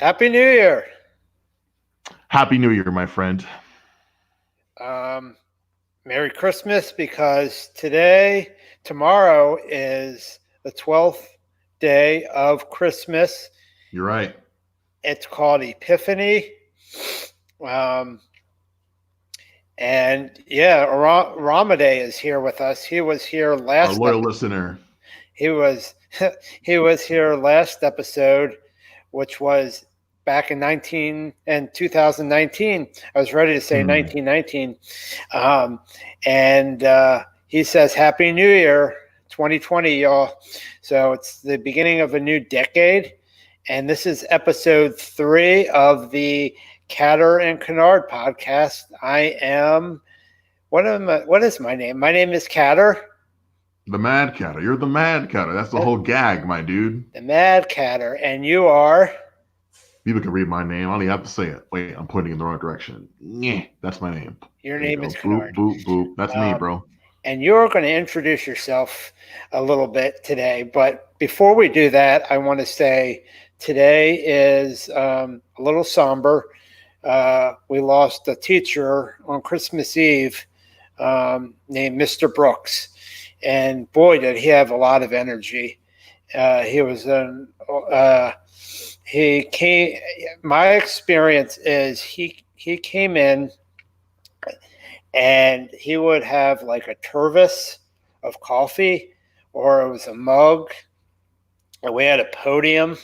Happy New Year. Happy New Year, my friend. Um, Merry Christmas because tomorrow is the 12th day of Christmas. You're right. It's called Epiphany. Um, and yeah, Ramade is here with us. He was here Our last loyal listener. he was he was here last episode, which was back in 2019. I was ready to say 1919. And he says, Happy New Year 2020, y'all. So it's the beginning of a new decade. And this is episode 3 of the Catr and Kenard podcast. What is my name? My name is Catr. The Mad Catr. You're the Mad Catr. That's the whole gag, my dude. The Mad Catr. And you are? People can read my name. I don't even have to say it. Wait, I'm pointing in the wrong direction. Yeah, that's my name. Your name is Kenard. Boop, boop, boop. That's me, bro. And you're going to introduce yourself a little bit today. But before we do that, I want to say today is a little somber. We lost a teacher on Christmas Eve named Mr. Brooks. And boy, did he have a lot of energy. He came. My experience is he came in, and he would have like a tervis of coffee, or it was a mug, and we had a podium,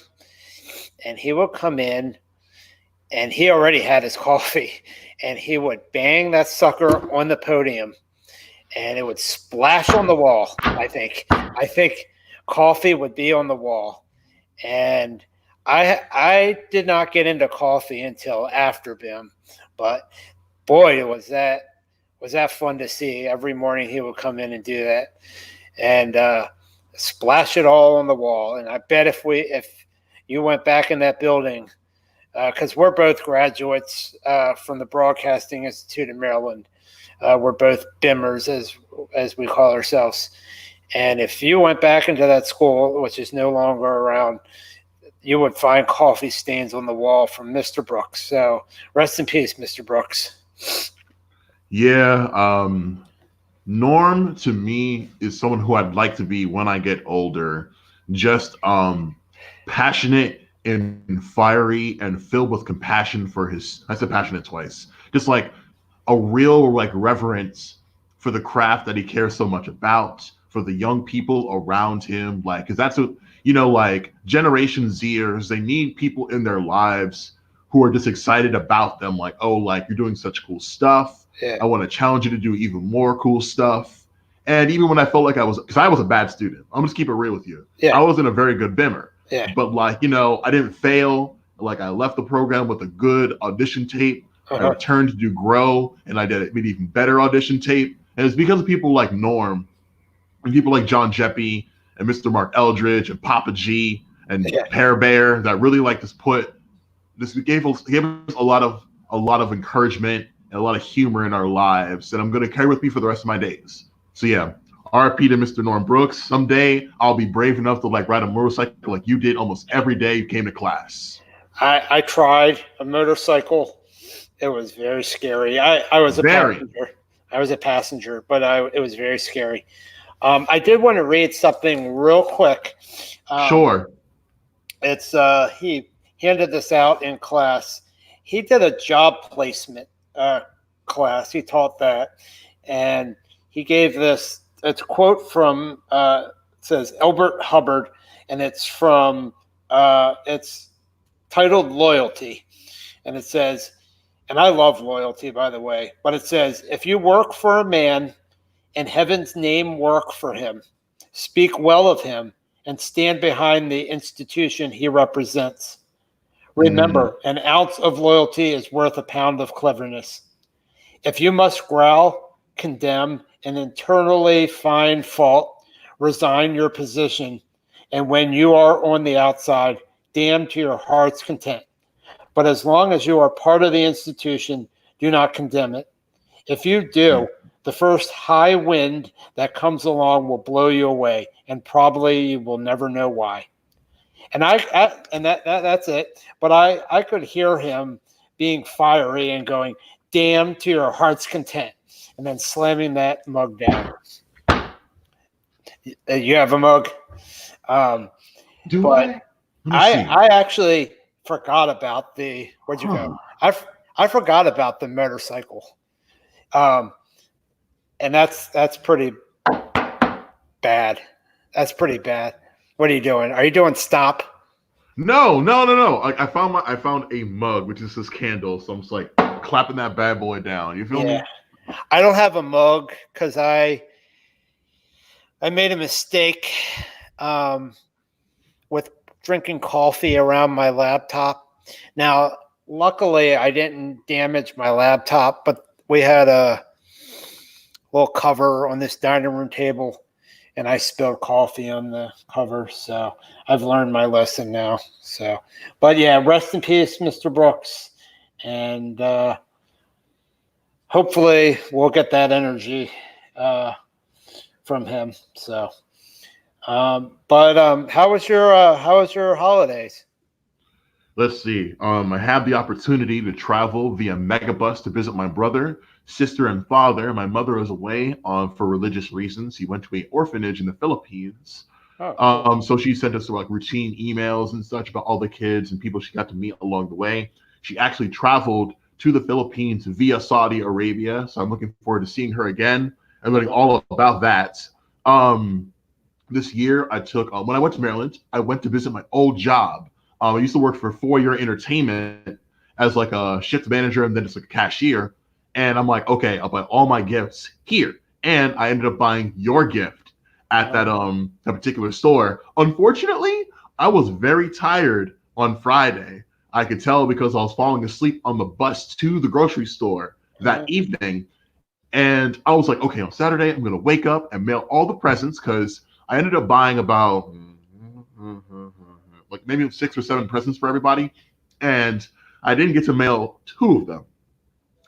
and he would come in, and he already had his coffee, and he would bang that sucker on the podium, and it would splash on the wall. I think coffee would be on the wall, and I did not get into coffee until after BIM, but boy, was that fun to see. Every morning he would come in and do that, and splash it all on the wall. And I bet if you went back in that building, because we're both graduates from the Broadcasting Institute of Maryland, we're both BIMers as we call ourselves. And if you went back into that school, which is no longer around, you would find coffee stains on the wall from Mr. Brooks. So rest in peace, Mr. Brooks. Yeah. Norm to me is someone who I'd like to be when I get older. Just passionate and fiery and filled with compassion for I said passionate twice. Just like a real like reverence for the craft that he cares so much about, for the young people around him. Like, because that's what, like Generation Zers, they need people in their lives who are just excited about them. Like, oh, like you're doing such cool stuff. Yeah. I want to challenge you to do even more cool stuff. And even when I felt like because I was a bad student, I'm just keep it real with you. Yeah. I wasn't a very good BIMer. Yeah. But like, I didn't fail. Like I left the program with a good audition tape. I returned to do Grow, and I did an even better audition tape. And it's because of people like Norm and people like John Jeppy and Mr. Mark Eldridge and Papa G and Pear Bear that really like gave us a lot of encouragement and a lot of humor in our lives, and I'm going to carry with me for the rest of my days. So yeah, RIP to Mr. Norm Brooks. Someday I'll be brave enough to like ride a motorcycle like you did almost every day you came to class. I tried a motorcycle. It was very scary. I was a passenger. I was a passenger, but it was very scary. I did want to read something real quick. Sure. It's he handed this out in class. He did a job placement class. He taught that, and he gave this. It's a quote from it says Elbert Hubbard, and it's from it's titled Loyalty, and it says, and I love loyalty, by the way, but it says, if you work for a man, in heaven's name work for him, speak well of him, and stand behind the institution he represents. Remember, an ounce of loyalty is worth a pound of cleverness. If you must growl, condemn, and internally find fault, resign your position, and when you are on the outside, damn to your heart's content. But as long as you are part of the institution, do not condemn it. If you do, the first high wind that comes along will blow you away, and probably you will never know why. And that's it. But I could hear him being fiery and going, "Damn to your heart's content," and then slamming that mug down. You have a mug. Do But I actually forgot about the where'd you go? I forgot about the motorcycle, and that's pretty bad. That's pretty bad. What are you doing? Are you doing stop? No. I found a mug which is this candle, so I'm just like clapping that bad boy down. You feel me? I don't have a mug because I made a mistake with drinking coffee around my laptop. Now, luckily, I didn't damage my laptop, but we had a little cover on this dining room table, and I spilled coffee on the cover. So I've learned my lesson now. So, but yeah, rest in peace, Mr. Brooks. And hopefully we'll get that energy from him. So, but how was your holidays? Let's see. I had the opportunity to travel via megabus to visit my brother, sister, and father. My mother was away for religious reasons. He went to an orphanage in the Philippines. Oh, cool. So she sent us like routine emails and such about all the kids and people she got to meet along the way. She actually traveled to the Philippines via Saudi Arabia. So I'm looking forward to seeing her again and learning all about that. This year I took, when I went to Maryland, I went to visit my old job. I used to work for 4 Year Entertainment as like a shift manager and then just like a cashier. And I'm like, okay, I'll buy all my gifts here. And I ended up buying your gift at that particular store. Unfortunately, I was very tired on Friday. I could tell because I was falling asleep on the bus to the grocery store that evening. And I was like, okay, on Saturday, I'm going to wake up and mail all the presents because I ended up buying about like maybe 6 or 7 presents for everybody. And I didn't get to mail 2 of them.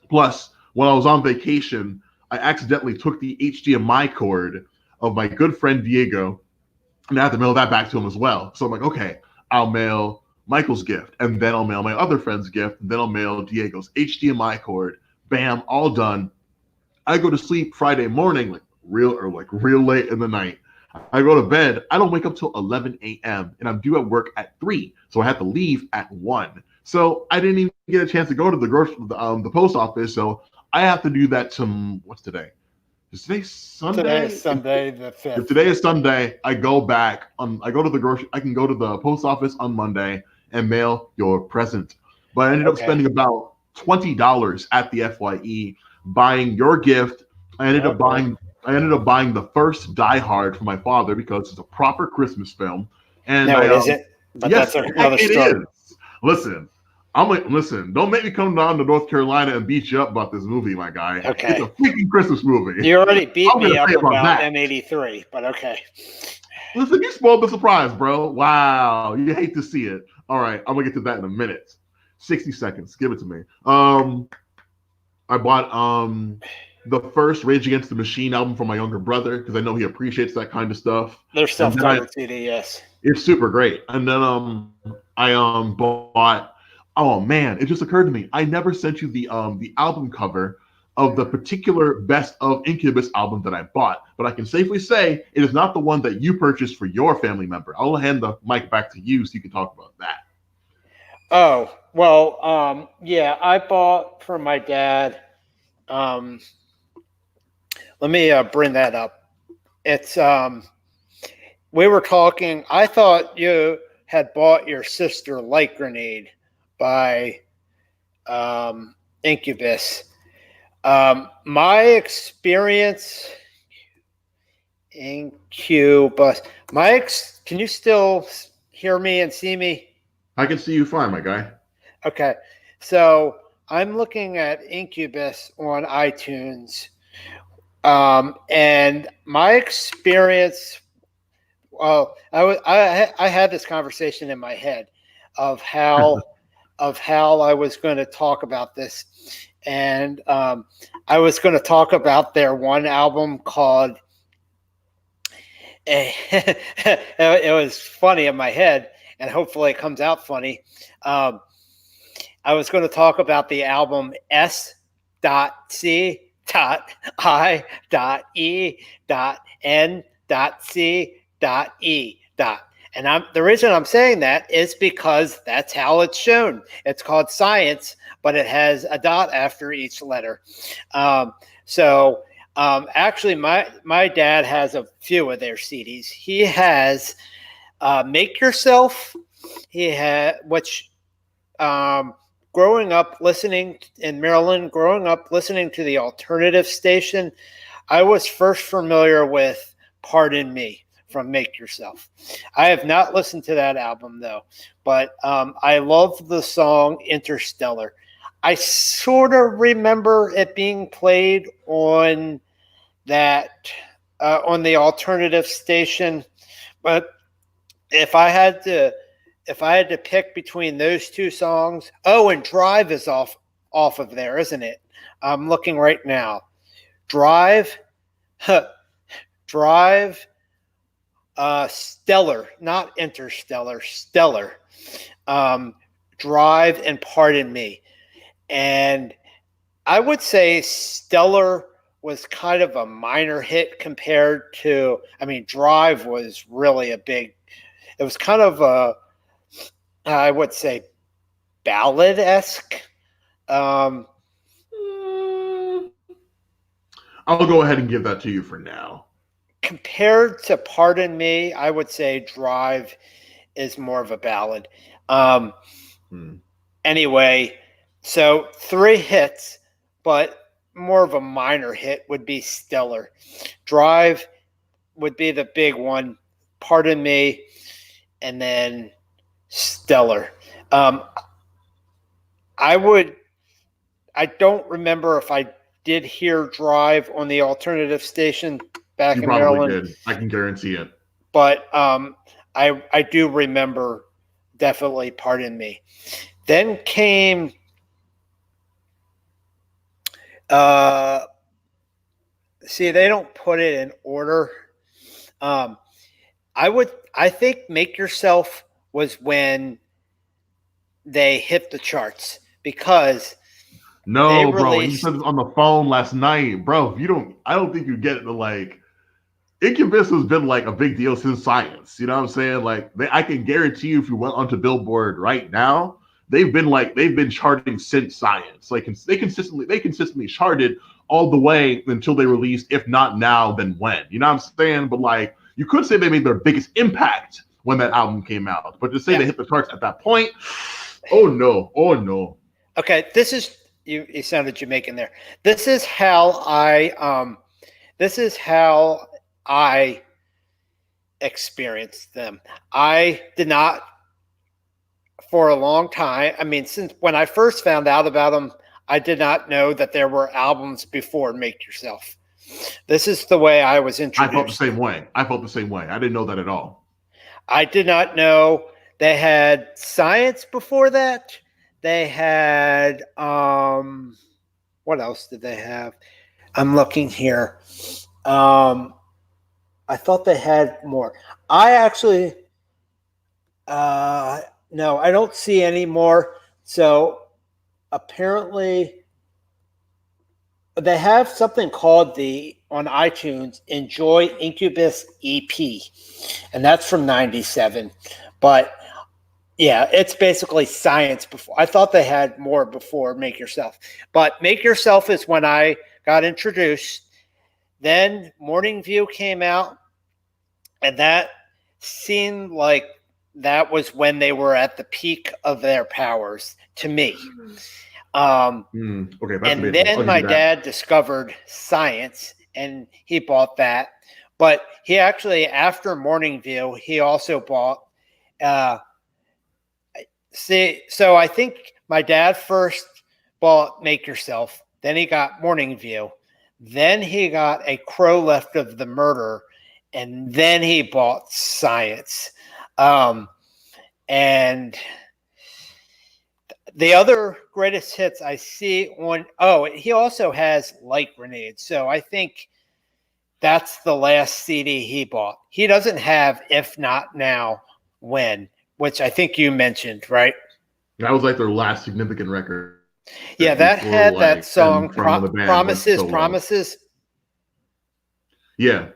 Plus, when I was on vacation, I accidentally took the HDMI cord of my good friend Diego, and I had to mail that back to him as well. So I'm like, okay, I'll mail Michael's gift, and then I'll mail my other friend's gift, and then I'll mail Diego's HDMI cord. Bam, all done. I go to sleep Friday morning, like real late in the night. I go to bed. I don't wake up till 11 a.m. and I'm due at work at 3, so I have to leave at 1. So I didn't even get a chance to go to the post office. So I have to do that what's today? Is today Sunday? Today is Sunday the 5th. If today is Sunday, I go back. I go to I can go to the post office on Monday and mail your present. But I ended up spending about $20 at the FYE buying your gift. I ended up buying the first Die Hard for my father because it's a proper Christmas film. And no, it isn't. But yes, that's another story. It is. Listen, don't make me come down to North Carolina and beat you up about this movie, my guy. Okay. It's a freaking Christmas movie. You already beat me up about M83, but okay. Listen, you spoiled the surprise, bro. Wow. You hate to see it. All right, I'm going to get to that in a minute. 60 seconds. Give it to me. I bought the first Rage Against the Machine album from my younger brother because I know he appreciates that kind of stuff. Their self-titled CD, yes. It's super great. And then I bought. Oh man, it just occurred to me. I never sent you the album cover of the particular Best of Incubus album that I bought, but I can safely say it is not the one that you purchased for your family member. I'll hand the mic back to you so you can talk about that. Oh well, yeah, I bought for my dad. Let me bring that up. It's we were talking. I thought you had bought your sister Light Grenade by Incubus. My experience, Incubus. Can you still hear me and see me? I can see you fine, my guy. Okay, so I'm looking at Incubus on iTunes, and my experience. Well, I had this conversation in my head of how I was going to talk about this, and I was going to talk about their one album called. It was funny in my head. and hopefully it comes out funny. I was going to talk about the album S.C.I.E.N.C.E. And the reason I'm saying that is because that's how it's shown. It's called Science, but it has a dot after each letter. Actually, my dad has a few of their CDs. He has Make Yourself. He had, which growing up listening in Maryland, growing up listening to the alternative station, I was first familiar with Pardon Me from Make Yourself. I have not listened to that album though, but I love the song Interstellar. I sort of remember it being played on that on the alternative station, but if I had to pick between those two songs, and Drive is off of there, isn't it? I'm looking right now. Drive, Drive, Stellar, not Interstellar, Stellar, Drive, and Pardon Me. And I would say Stellar was kind of a minor hit compared to, Drive was really a big, it was kind of a, I would say, ballad-esque. I'll go ahead and give that to you for now. Compared to Pardon Me, I would say Drive is more of a ballad. Anyway, so 3 hits, but more of a minor hit would be Stellar. Drive would be the big one. Pardon Me, and then Stellar. I don't remember if I did hear Drive on the alternative station back in Maryland. You probably did. I can guarantee it. But I do remember definitely Pardon Me. Then came see, they don't put it in order. I think Make Yourself was when they hit the charts, because no, bro, you said this on the phone last night, bro. I don't think you get it. Like, Incubus has been like a big deal since Science. You know what I'm saying? Like, I can guarantee you, if you went onto Billboard right now, they've been charting since Science. Like, they consistently charted all the way until they released. If not now, then when? You know what I'm saying? But like, you could say they made their biggest impact when that album came out. But to say they hit the charts at that point, oh no. Okay, this is you sounded Jamaican there. This is how I experienced them. I did not, for a long time, since when I first found out about them, I did not know that there were albums before Make Yourself. This is the way I was introduced. I felt the same way. I didn't know that at all. I did not know they had Science before that. They had what else did they have? I'm looking here. I thought they had more. I actually no, I don't see any more. So apparently they have something called on iTunes, Enjoy Incubus EP, and that's from 97. But yeah, it's basically Science before. I thought they had more before Make Yourself. But Make Yourself is when I got introduced. Then Morning View came out, and that seemed like that was when they were at the peak of their powers to me. Okay, and then my dad discovered Science, and he bought that. But he actually, after Morning View, he also bought so I think my dad first bought Make Yourself, then he got Morning View, then he got A Crow Left of the Murder, and then he bought Science. And the other greatest hits I see he also has Light Grenade. So I think that's the last CD he bought. He doesn't have If Not Now, When. which I think you mentioned, right? That was like their last significant record. Yeah, that before, had like, that song, them from the band went Promises, solo. Promises. Yeah,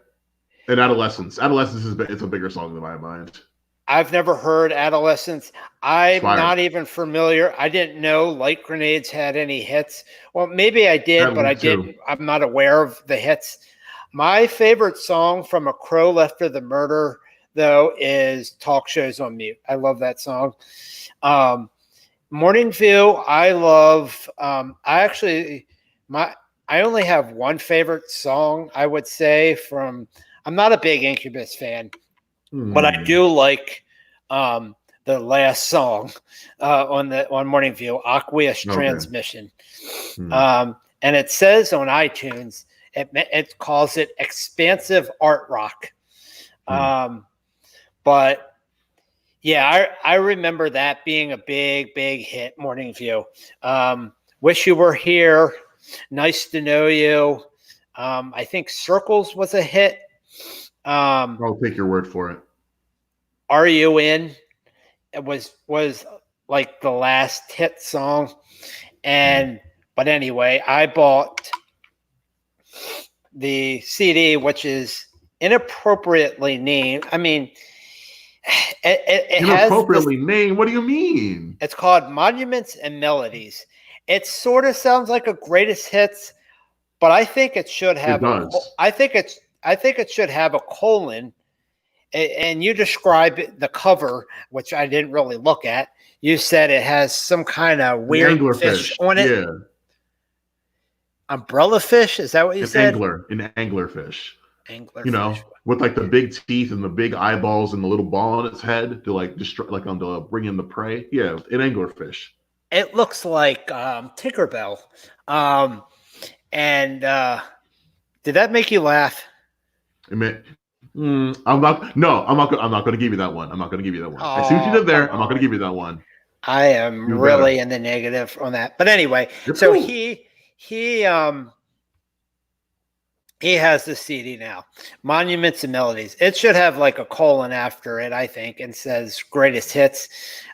and Adolescence. Adolescence it's a bigger song in my mind. I've never heard Adolescence. I'm Fire. not even familiar. I didn't know Light Grenades had any hits. Well, maybe I did, That but one I too. didn't. I'm not aware of the hits. My favorite song from A Crow After the Murder, though, is Talk Shows on Mute. I love that song. Morning View, I love. I only have one favorite song, I would say, from. I'm not a big Incubus fan, but I do like the last song on Morning View, Aqueous Transmission. And it says on iTunes, it calls it expansive art rock. But yeah, I remember that being a big, big hit, Morning View. Wish You Were Here, Nice to Know You. I think Circles was a hit. I'll take your word for it. Are You In? It was like the last hit song. But anyway, I bought the CD, which is inappropriately named. I mean, it inappropriately named? What do you mean? It's called Monuments and Melodies. It sort of sounds like a greatest hits, but I think it should have. I think it should have a colon. And you describe the cover, which I didn't really look at. You said it has some kind of weird fish on it. Yeah. Umbrella fish? Is that what you said? An anglerfish. Anglerfish. With like the big teeth and the big eyeballs and the little ball on its head to like to bring in the prey. Yeah, an anglerfish. It looks like Tinkerbell. Did that make you laugh? I'm not going to give you that one. I see what you did there. I'm not going to give you that one. I am really in the negative on that. But anyway, so he has the CD now, Monuments and Melodies. It should have like a colon after it, I think, and says greatest hits.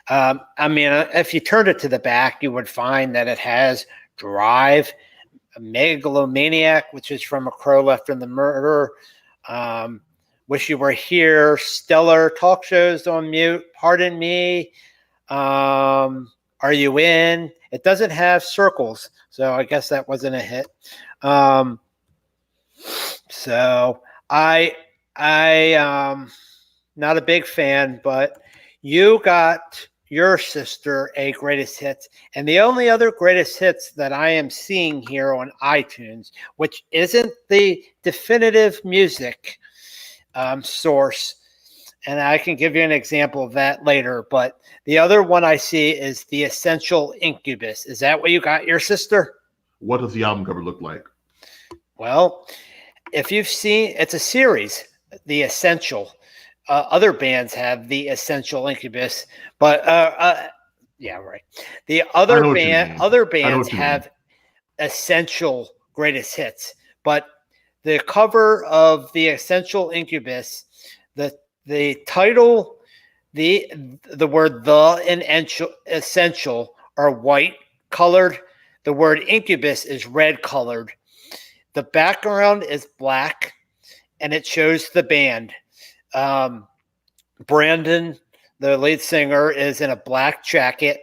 If you turned it to the back, you would find that it has Drive, Megalomaniac, which is from A Crow After the Murder, Wish You Were Here, Stellar, Talk Shows on Mute, Pardon Me, Are You In? It doesn't have Circles, so I guess that wasn't a hit. So I not a big fan, but you got your sister a greatest hits, and the only other greatest hits that I am seeing here on iTunes, which isn't the definitive music source, and I can give you an example of that later, but the other one I see is The Essential Incubus. Is that what you got your sister? What does the album cover look like? Well, if you've seen, it's a series, The Essential. Other bands have The Essential Incubus, but yeah, right. The other bands have Essential Greatest Hits, but the cover of The Essential Incubus, the title, the word "the" and "essential" are white colored. The word "incubus" is red colored. The background is black, and it shows the band. Brandon, the lead singer, is in a black jacket.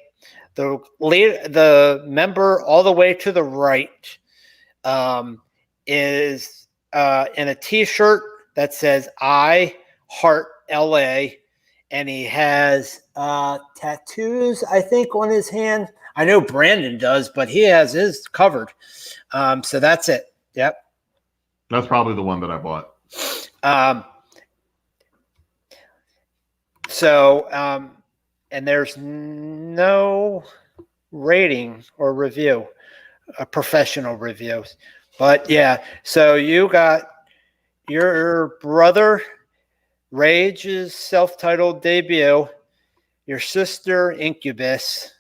The member all the way to the right is in a T-shirt that says "I Heart LA," and he has tattoos, I think, on his hand. I know Brandon does, but he has his covered. So that's it. Yep. That's probably the one that I bought. And there's no rating or review, professional reviews. But yeah, so you got your brother Rage's self-titled debut, your sister Incubus.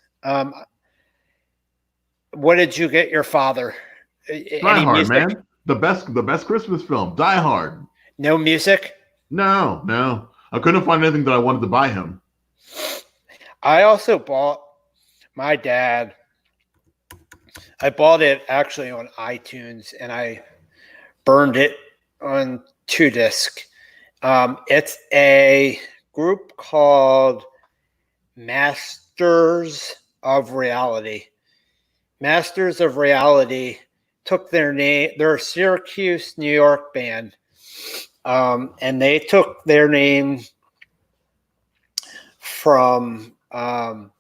What did you get your father? Die Hard, man. The best Christmas film. Die Hard. No music? No. I couldn't find anything that I wanted to buy him. I also bought my dad. I bought it actually on iTunes, and I burned it on 2 disc. It's a group called Masters of Reality. Masters of Reality took their name. They're a Syracuse, New York band, and they took their name from an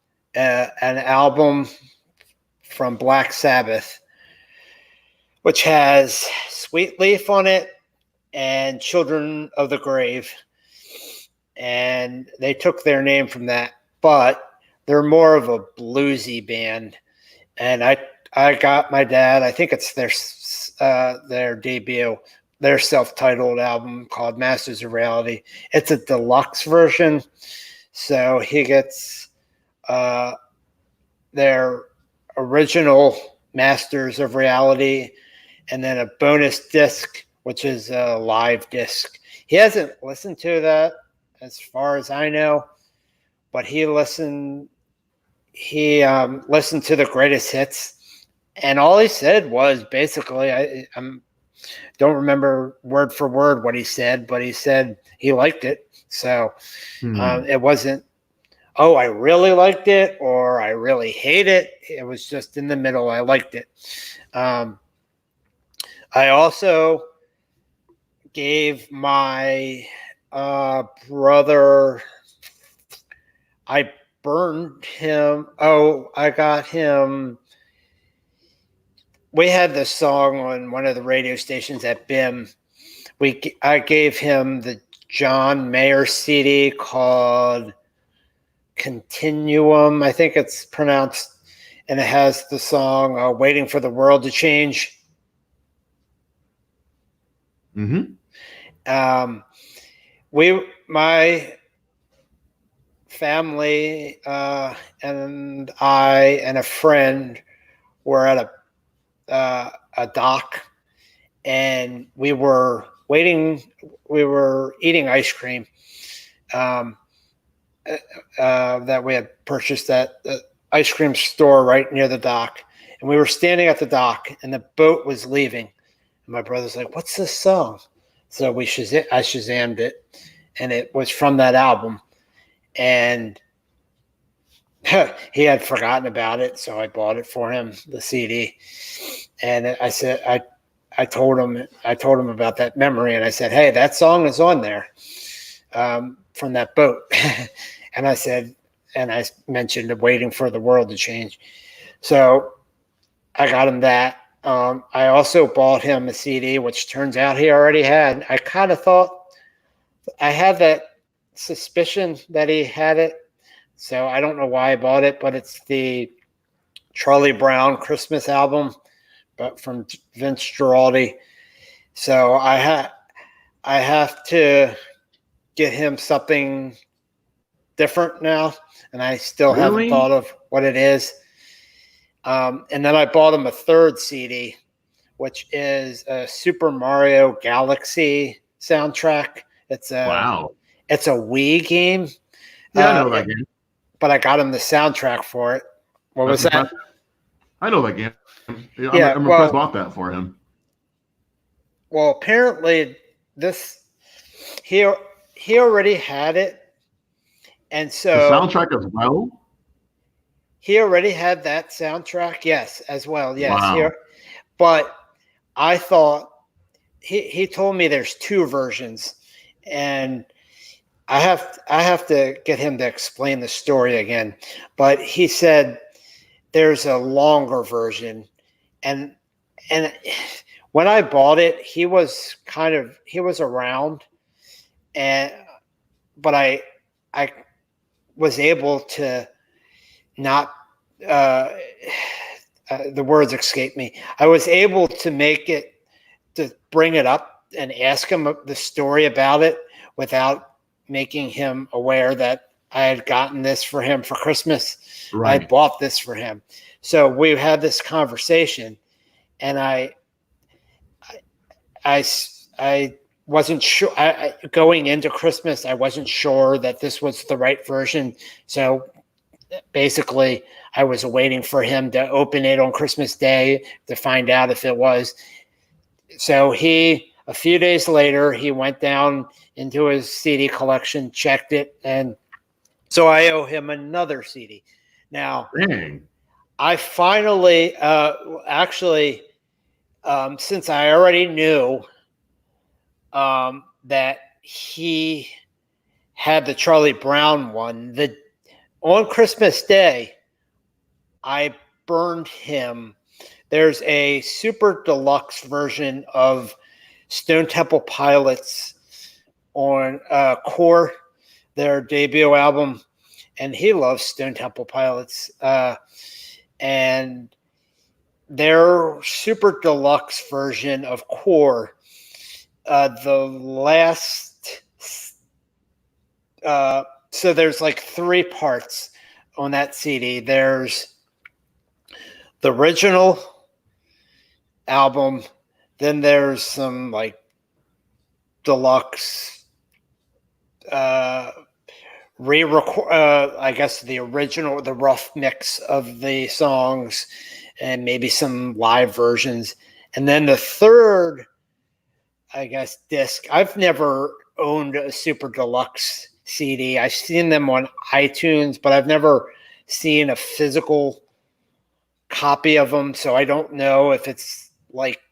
album from Black Sabbath, which has Sweet Leaf on it and Children of the Grave. And they took their name from that, but they're more of a bluesy band. And I got my dad, I think it's their debut, their self-titled album called Masters of Reality. It's a deluxe version. So he gets their original Masters of Reality and then a bonus disc, which is a live disc. He hasn't listened to that as far as I know, but he listened to the greatest hits. And all he said was basically, I don't remember word for word what he said, but he said he liked it. So it wasn't, oh, I really liked it or I really hate it. It was just in the middle. I liked it. I also gave my brother, I burned him. Oh, I got him. We had this song on one of the radio stations at BIM. I gave him the John Mayer CD called Continuum, I think it's pronounced, and it has the song Waiting for the World to Change. Mm-hmm. My family and I and a friend were at a dock, and we were eating ice cream that we had purchased at the ice cream store right near the dock. And we were standing at the dock, and the boat was leaving. And my brother's like, "What's this song?" So I Shazammed it, and it was from that album. And he had forgotten about it, so I bought it for him, the CD. And I said, I told him about that memory, and I said, "Hey, that song is on there from that boat." And I mentioned Waiting for the World to Change. So I got him that. I also bought him a CD, which turns out he already had. I kind of thought, I had that suspicion that he had it. So I don't know why I bought it, but it's the Charlie Brown Christmas album, but from Vince Guaraldi. So I have to get him something different now, and I still haven't thought of what it is. And then I bought him a third CD, which is a Super Mario Galaxy soundtrack. It's a Wii game. Yeah, I know that game. But I got him the soundtrack for it. What was that? I know that game. Yeah, I'm impressed bought that for him. Well, apparently he already had it. And so the soundtrack as well? He already had that soundtrack, yes, as well. Yes. Wow. But I thought he told me there's 2 versions, and I have to get him to explain the story again. But he said there's a longer version, and when I bought it, he was around, but I was able to not the words escape me. I was able to bring it up and ask him the story about it without making him aware that I had gotten this for him for Christmas. Right. I bought this for him. So we had this conversation, and I wasn't sure. Going into Christmas, I wasn't sure that this was the right version. So basically I was waiting for him to open it on Christmas Day to find out if it was. So a few days later, he went down into his CD collection, checked it, and so I owe him another CD. Now, Dang. I finally, since I already knew that he had the Charlie Brown one, on Christmas Day, I burned him. There's a super deluxe version of Stone Temple Pilots on Core, their debut album, and he loves Stone Temple Pilots. And their super deluxe version of Core, the last, so there's like 3 parts on that CD. There's the original album, then there's some like deluxe re-record, I guess the original, the rough mix of the songs, and maybe some live versions. And then the third, I guess, disc. I've never owned a super deluxe CD. I've seen them on iTunes, but I've never seen a physical copy of them. So I don't know if it's like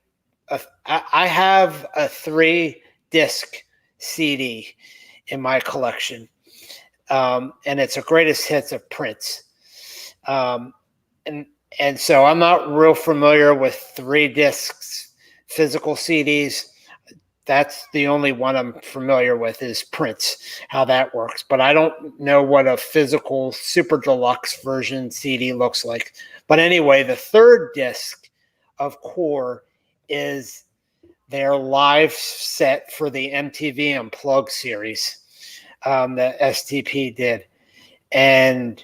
I have a 3-disc CD in my collection. And it's a greatest hits of Prince. And so I'm not real familiar with 3 discs physical CDs. That's the only one I'm familiar with is Prince, how that works. But I don't know what a physical super deluxe version CD looks like. But anyway, the 3rd disc of Core is their live set for the MTV Unplugged series that STP did. And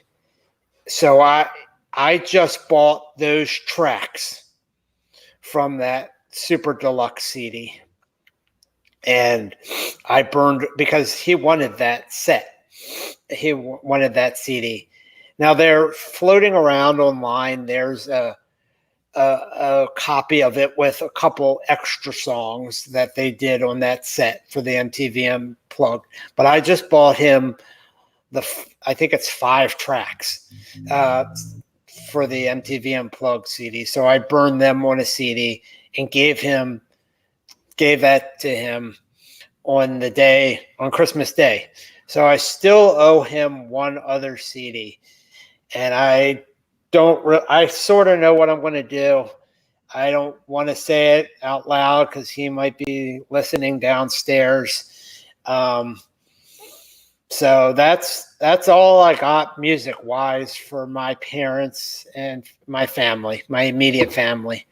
so I just bought those tracks from that super deluxe CD. And I burned because he wanted that set. He wanted that CD. Now they're floating around online. There's a copy of it with a couple extra songs that they did on that set for the MTV Unplugged. But I just bought him I think it's 5 tracks for the MTV Unplugged CD. So I burned them on a CD and gave that to him on Christmas Day. So I still owe him one other CD, and I sort of know what I'm going to do. I don't want to say it out loud because he might be listening downstairs. So that's all I got music wise for my parents and my family, my immediate family.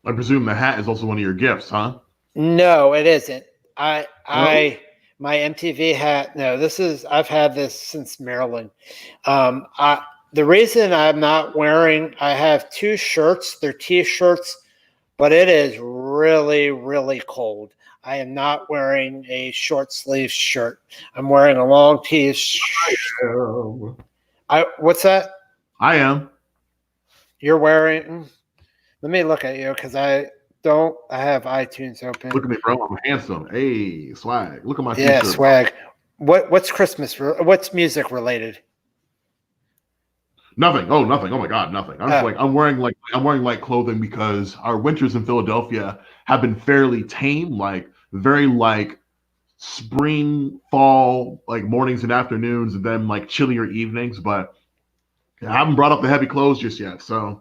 I presume the hat is also one of your gifts, huh? No, it isn't. My MTV hat. No, I've had this since Maryland. The reason I'm not wearing, I have 2 shirts. They're T-shirts, but it is really, really cold. I am not wearing a short sleeve shirt. I'm wearing a long T-shirt. What's that? I am. You're wearing. Let me look at you because I have iTunes open. Look at me, bro. I'm handsome. Hey, swag. Look at my T-shirt. T-shirt. Swag. What's Christmas? What's music related? Nothing. Oh, nothing. Oh my God, nothing. I'm wearing light clothing because our winters in Philadelphia have been fairly tame, like very like spring, fall, like mornings and afternoons, and then like chillier evenings. But I haven't brought up the heavy clothes just yet. So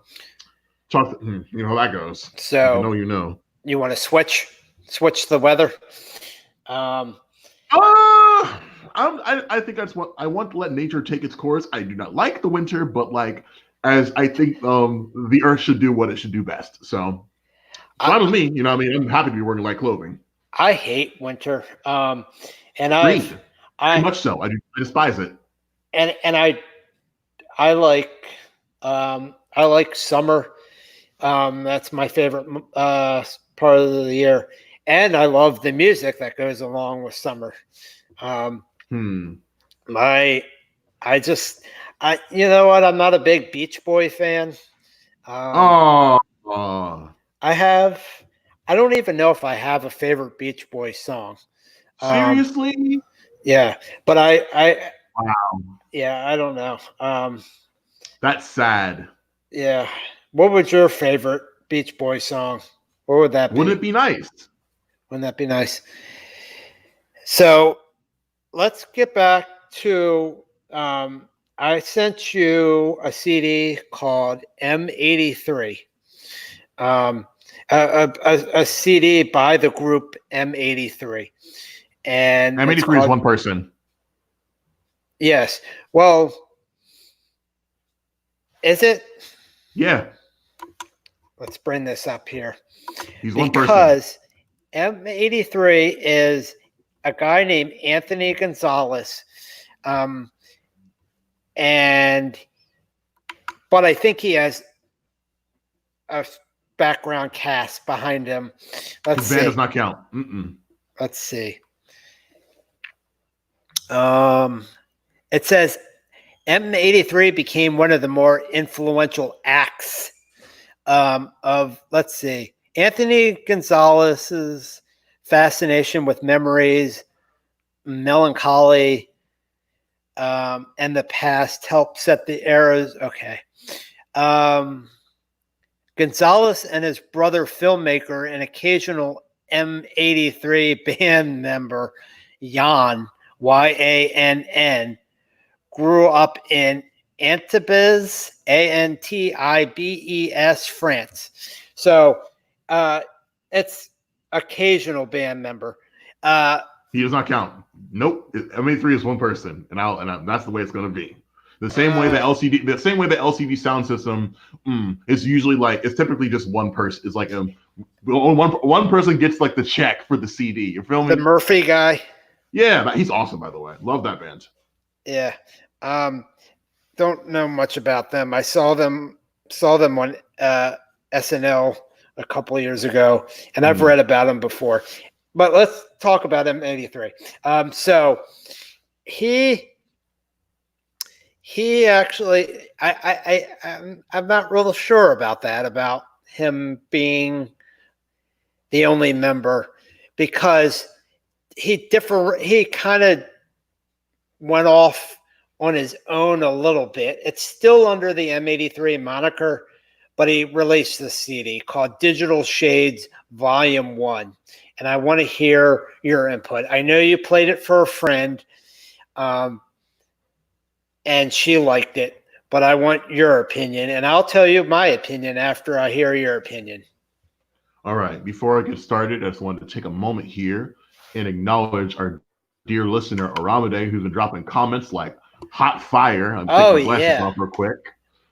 you know how that goes. So you know. You want to switch the weather? I think I want to let nature take its course. I do not like the winter, but like as I think the earth should do what it should do best. So fine with me. You know what I mean? I'm happy to be wearing light clothing. I hate winter. And Very much so. I despise it. And I like summer. That's my favorite part of the year. And I love the music that goes along with summer. My You know what? I'm not a big Beach Boy fan. Um, Oh, I have, I don't even know if I have a favorite Beach Boy song. Um, seriously? yeah, but Wow, yeah, I don't know. that's sad. Yeah, what would your favorite Beach Boy song? What would that Wouldn't be? it be nice? Wouldn't that be nice? So let's get back to. I sent you a CD called M83. Um, a CD by the group M83, and it's M83 is called one person. yes. Well, is it? Yeah, Let's bring this up here he's one person. because M83 is a guy named Anthony Gonzalez, um, and but I think he has a background cast behind him. Let's His band does see. not count. Mm-mm. Let's see. Um, it says M83 became one of the more influential acts of, let's see, Anthony Gonzalez's fascination with memories, melancholy, and the past helped set the eras. Okay. Um, Gonzalez and his brother, filmmaker and occasional M83 band member, Jan, Yann, grew up in Antibes, Antibes, France. So it's occasional band member. He does not count. Nope. M83 is one person, and that's the way it's going to be. The same way the LCD sound system is usually like it's typically just one person. It's like one person gets like the check for the CD. You feel me? The Murphy guy. Yeah, he's awesome by the way. Love that band. Yeah. Don't know much about them. I saw them on SNL a couple of years ago, and I've read about them before. But let's talk about M83. So he actually, I'm not real sure about that, about him being the only member, because he kind of went off on his own a little bit. It's still under the M83 moniker, but he released this CD called Digital Shades Volume 1. And I want to hear your input. I know you played it for a friend, and she liked it, but I want your opinion, and I'll tell you my opinion after I hear your opinion. All right. Before I get started, I just wanted to take a moment here and acknowledge our dear listener, Aramide, who's been dropping comments like hot fire. I'm taking my glasses off real quick.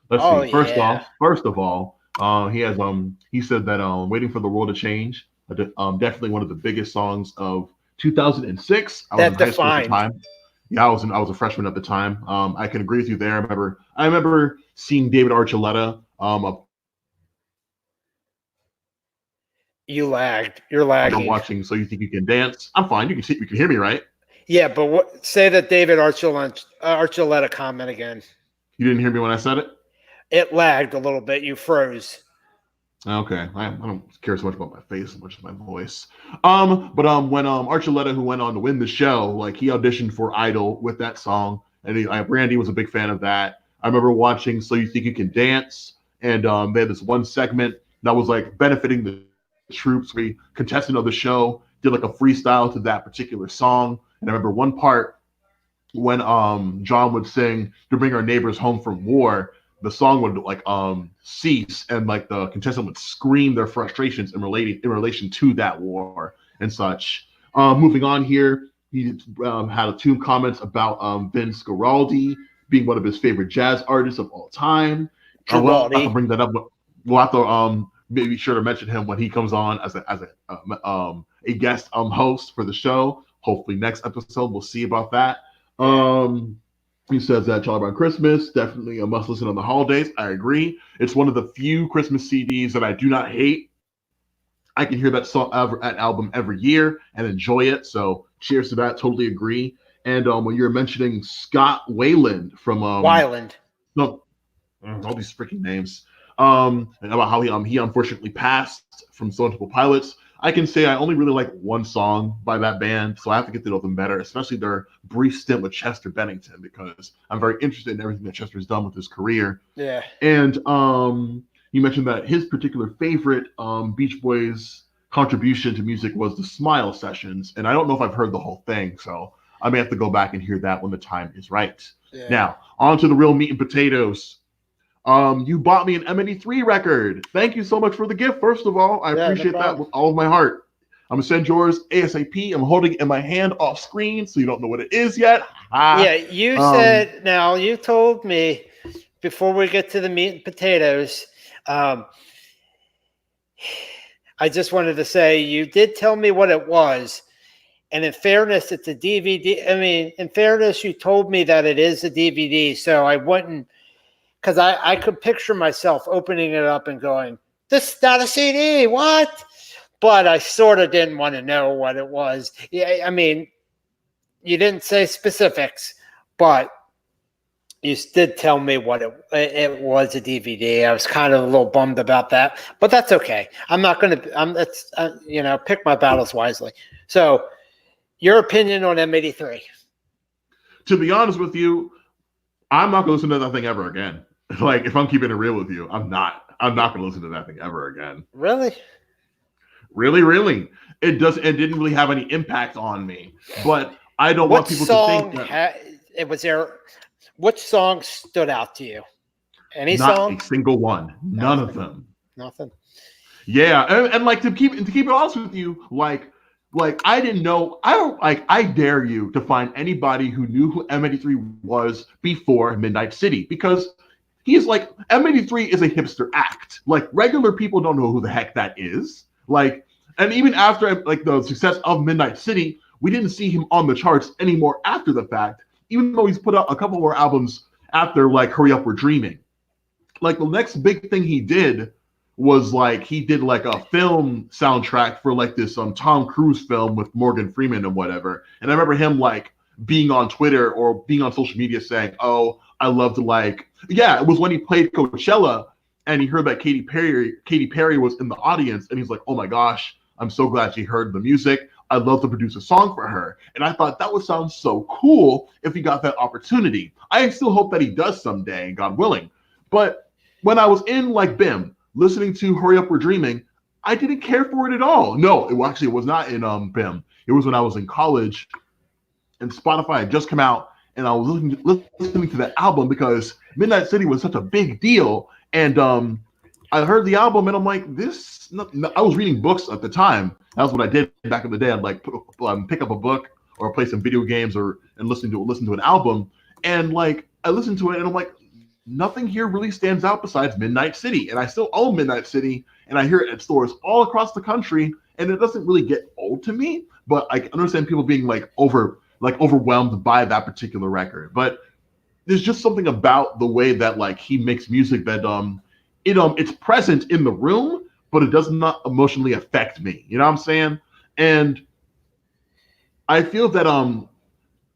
Let's see. First of all, he said that waiting for the world to change. Definitely one of the biggest songs of 2006. I was in high school at the time. Yeah, I was a freshman at the time. I can agree with you there. I remember seeing David Archuleta. You lagged. You're lagging. Watching So You Think You Can Dance. I'm fine. You can hear me, right? Yeah, but say that David Archuleta comment again. You didn't hear me when I said it? It lagged a little bit. You froze. Okay, I don't care so much about my face as much as my voice. But when Archuleta, who went on to win the show, like he auditioned for Idol with that song, and Brandy was a big fan of that. I remember watching So You Think You Can Dance, and they had this one segment that was like benefiting the troops. Where the contestant of the show did like a freestyle to that particular song, and I remember one part when John would sing to bring our neighbors home from war. The song would like cease, and like the contestant would scream their frustrations in relation to that war and such. Moving on here, he had two comments about Vince Guaraldi being one of his favorite jazz artists of all time. We'll have to bring that up. We'll have to maybe sure to mention him when he comes on as a guest host for the show. Hopefully next episode we'll see about that. He says that Charlie Brown Christmas, definitely a must listen on the holidays. I agree. It's one of the few Christmas CDs that I do not hate. I can hear that album every year and enjoy it. So cheers to that. Totally agree. And when you're mentioning Scott Weiland from Wyland. no, all these freaking names, and about how he unfortunately passed from Stone Temple Pilots. I can say I only really like one song by that band, so I have to get to know them better, especially their brief stint with Chester Bennington, because I'm very interested in everything that Chester's done with his career. Yeah. And you mentioned that his particular favorite Beach Boys contribution to music was the Smile Sessions, and I don't know if I've heard the whole thing, so I may have to go back and hear that when the time is right. Yeah. Now, on to the real meat and potatoes. You bought me an M83 record. Thank you so much for the gift. First of all, I appreciate that with all of my heart. I'm gonna send yours ASAP. I'm holding it in my hand off screen, so you don't know what it is yet. Yeah, you said, now you told me before we get to the meat and potatoes, I just wanted to say you did tell me what it was. And in fairness, it's a DVD. I mean, in fairness, you told me that it is a DVD, so I wouldn't, because I could picture myself opening it up and going, this is not a CD, what? But I sort of didn't want to know what it was. Yeah, I mean, you didn't say specifics, but you did tell me what it was, a DVD. I was kind of a little bummed about that, but that's okay. I'm not going to, pick my battles wisely. So your opinion on M83? To be honest with you, I'm not going to listen to that thing ever again. Like, if I'm keeping it real with you, I'm not going to listen to that thing ever again. Really? Really. It didn't really have any impact on me. But I don't want people to think that which song stood out to you? Any song? Not a single one. None of them. Nothing. Yeah, and like to keep it honest with you, like I didn't know. I dare you to find anybody who knew who M83 was before Midnight City, because he's like, M83 is a hipster act. Like, regular people don't know who the heck that is. Like, and even after like the success of Midnight City, we didn't see him on the charts anymore after the fact, even though he's put out a couple more albums after like Hurry Up We're Dreaming. Like, the next big thing he did was like he did like a film soundtrack for like this Tom Cruise film with Morgan Freeman and whatever. And I remember him like being on Twitter or being on social media saying, "Oh, I love to like," yeah, it was when he played Coachella and he heard that Katy Perry was in the audience, and he's like, "Oh my gosh, I'm so glad she heard the music. I'd love to produce a song for her." And I thought that would sound so cool if he got that opportunity. I still hope that he does someday, God willing. But when I was in like BIM, listening to Hurry Up We're Dreaming, I didn't care for it at all. No, it was not in BIM. It was when I was in college and Spotify had just come out, and I was listening to that album because Midnight City was such a big deal. And I heard the album and I'm like, I was reading books at the time. That was what I did back in the day. I'd like pick up a book or play some video games and listen to an album. And like, I listened to it and I'm like, nothing here really stands out besides Midnight City. And I still own Midnight City, and I hear it at stores all across the country, and it doesn't really get old to me, but I understand people being overwhelmed by that particular record. But there's just something about the way that like he makes music that it's present in the room, but it does not emotionally affect me. You know what I'm saying? And I feel that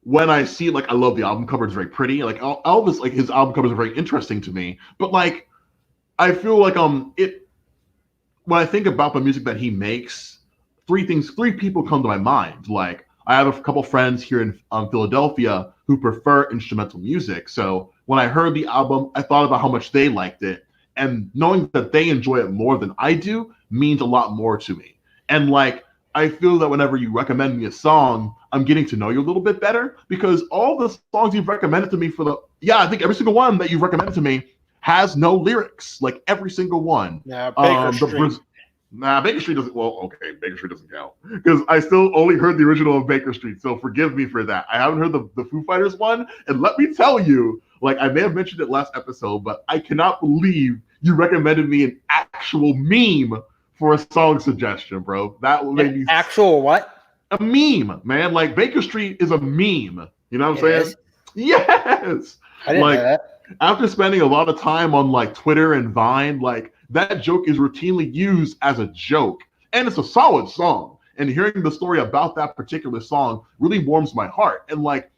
when I see, like, I love the album cover, it's very pretty. Like Elvis, like his album covers are very interesting to me. But like, I feel like when I think about the music that he makes, three people come to my mind. Like, I have a couple friends here in Philadelphia who prefer instrumental music. So when I heard the album, I thought about how much they liked it, and knowing that they enjoy it more than I do means a lot more to me. And like, I feel that whenever you recommend me a song, I'm getting to know you a little bit better, because all the songs you've recommended to me I think every single one that you've recommended to me has no lyrics, like every single one. Yeah, Baker Street. Baker Street doesn't. Well, okay, Baker Street doesn't count because I still only heard the original of Baker Street. So forgive me for that. I haven't heard the Foo Fighters one, and let me tell you, like, I may have mentioned it last episode, but I cannot believe you recommended me an actual meme for a song suggestion, bro. That made me actual what? A meme, man. Like, Baker Street is a meme. You know what I'm saying? Is? Yes. I didn't know that. After spending a lot of time on like Twitter and Vine, like, that joke is routinely used as a joke, and it's a solid song. And hearing the story about that particular song really warms my heart. And like,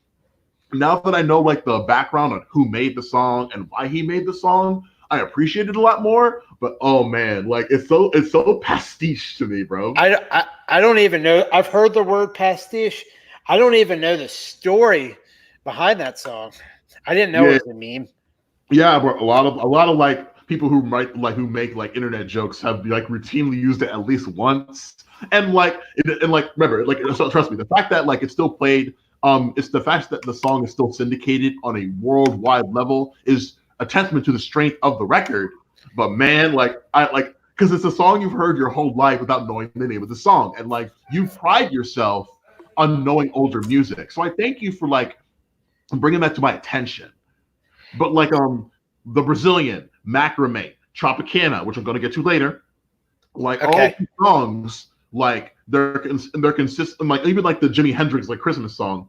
now that I know like the background on who made the song and why he made the song, I appreciate it a lot more. But oh man, like it's so pastiche to me, bro. I don't even know. I've heard the word pastiche. I don't even know the story behind that song. I didn't know Yeah, it was a meme. yeah, but a lot of like people who make like internet jokes have like routinely used it at least once. And remember, like, so trust me, the fact that like it's still played, it's the fact that the song is still syndicated on a worldwide level is a testament to the strength of the record. But man, like I like because it's a song you've heard your whole life without knowing the name of the song, and like you pride yourself on knowing older music. So I thank you for like bringing that to my attention. But like the Brazilian, Macrame, Tropicana, which I'm going to get to later, like all Okay. these songs, like they're consistent. Like even like the Jimi Hendrix like Christmas song,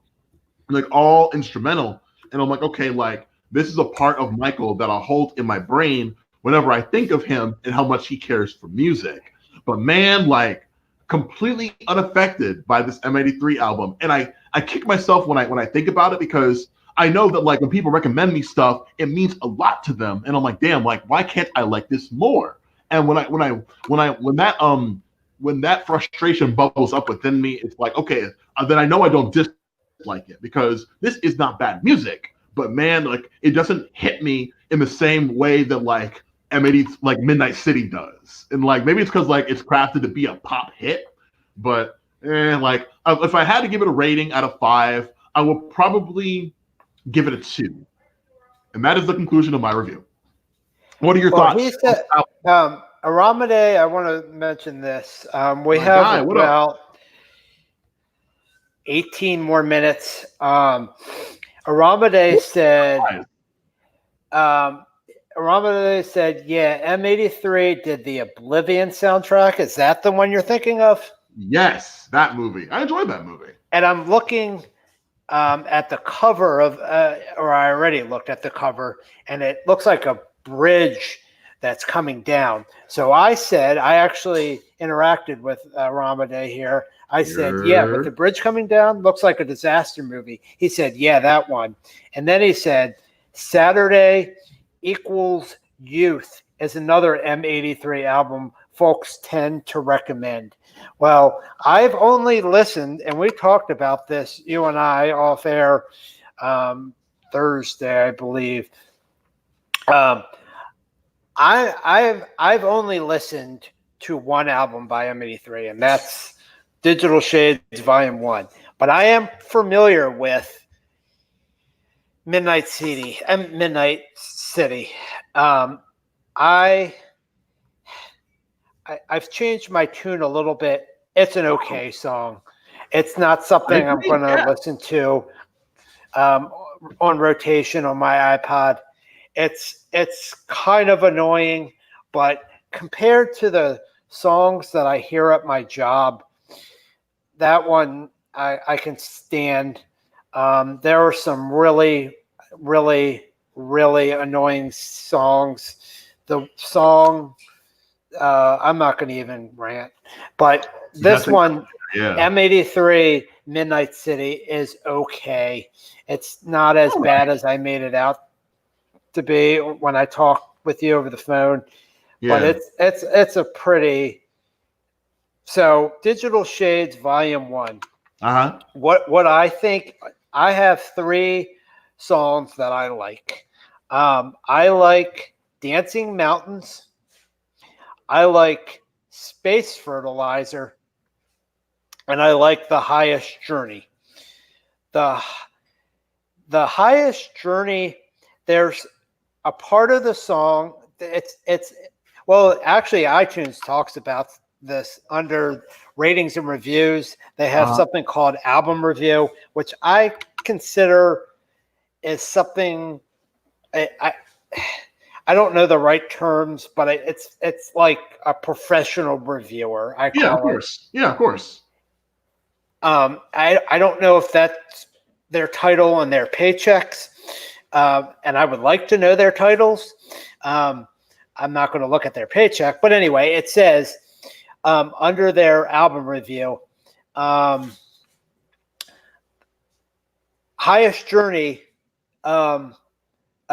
like all instrumental. And I'm like, okay, like this is a part of Michael that I hold in my brain whenever I think of him and how much he cares for music. But man, like completely unaffected by this M83 album. And I kick myself when I think about it because I know that like when people recommend me stuff, it means a lot to them. And I'm like, damn, like why can't I like this more? And when that frustration bubbles up within me, it's like, okay, then I know I don't dislike it because this is not bad music. But man, like it doesn't hit me in the same way that like M80 like Midnight City does. And like maybe it's because like it's crafted to be a pop hit, but like if I had to give it a rating out of 5, I would probably give it a 2. And that is the conclusion of my review. What are your Well, thoughts? he said, Aramide, I want to mention this. We My have guy, what up? about 18 more minutes. Aramide said, yeah, M83 did the Oblivion soundtrack. Is that the one you're thinking of? Yes, that movie. I enjoyed that movie. And I'm looking at the cover of, or I already looked at the cover, and it looks like a bridge that's coming down. So I said, I actually interacted with Ramade here. I said, yeah, with the bridge coming down, looks like a disaster movie. He said, yeah, that one. And then he said, Saturday Equals Youth is another M83 album folks tend to recommend. Well, I've only listened, and we talked about this, you and I, off air Thursday, I believe. I've only listened to one album by M83, and that's Digital Shades Volume 1. But I am familiar with Midnight City. I've changed my tune a little bit. It's an okay song. It's not something I'm going to listen to on rotation on my iPod. It's kind of annoying, but compared to the songs that I hear at my job, that one I can stand. There are some really, really, really annoying songs. The song, I'm not going to even rant, but this one, M83 Midnight City, is okay. It's not as bad as I made it out to be when I talk with you over the phone, but it's a pretty. So Digital Shades Volume 1. What I think, I have 3 songs that I like. I like Dancing Mountains. I like Space Fertilizer, and I like The Highest Journey. The Highest Journey, there's a part of the song, well, actually iTunes talks about this under ratings and reviews. They have something called album review, which I consider is something, I don't know the right terms, but it's like a professional reviewer. I call of course. It. Yeah, of course. I don't know if that's their title on their paychecks, and I would like to know their titles. I'm not going to look at their paycheck, but anyway, it says under their album review, Highest Journey, a